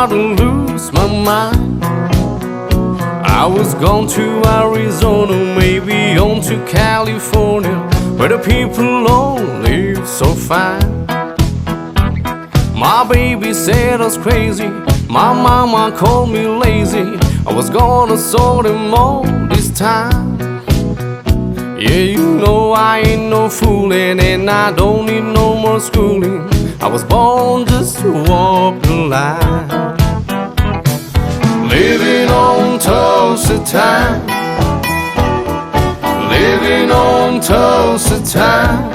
start to lose my mind. I was gone to Arizona, maybe on to California, where the people all live so fine. My baby said I was crazy, my mama called me lazy. I was gonna sort them all this time. Yeah, you know I ain't no fooling, and I don't need no more schooling. I was born just to walk the line. Living on Tulsa time, living on Tulsa time.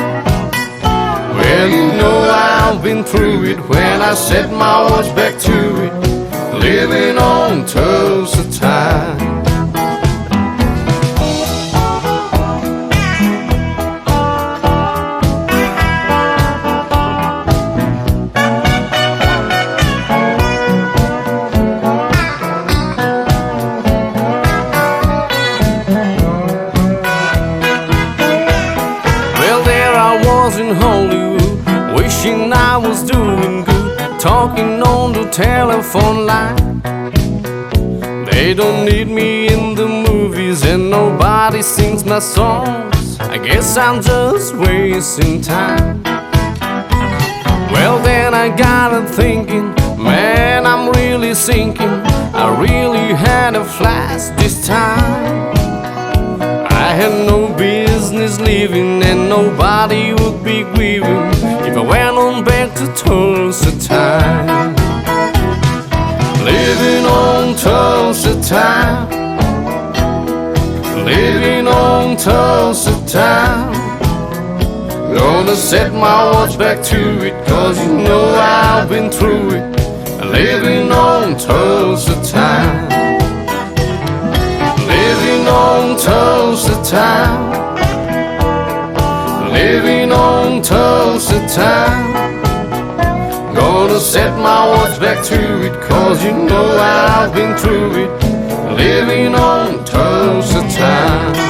Well, you know I've been through it when I set my watch back to it. Living on Tulsa time. In Hollywood, wishing I was doing good, talking on the telephone line. They don't need me in the movies, and nobody sings my songs. I guess I'm just wasting time. Well, then I got to thinking, man, I'm really sinking. I really had a flash this time. I had no business living, and nobody would be grieving if I went on back to Tulsa time. Living on Tulsa time, living on Tulsa time. Gonna set my watch back to it, 'cause you know I've been through it. Living on Tulsa time, living on Tulsa time, living on Tulsa time. Gonna set my watch back to it, 'cause you know I've been through it. Living on Tulsa time.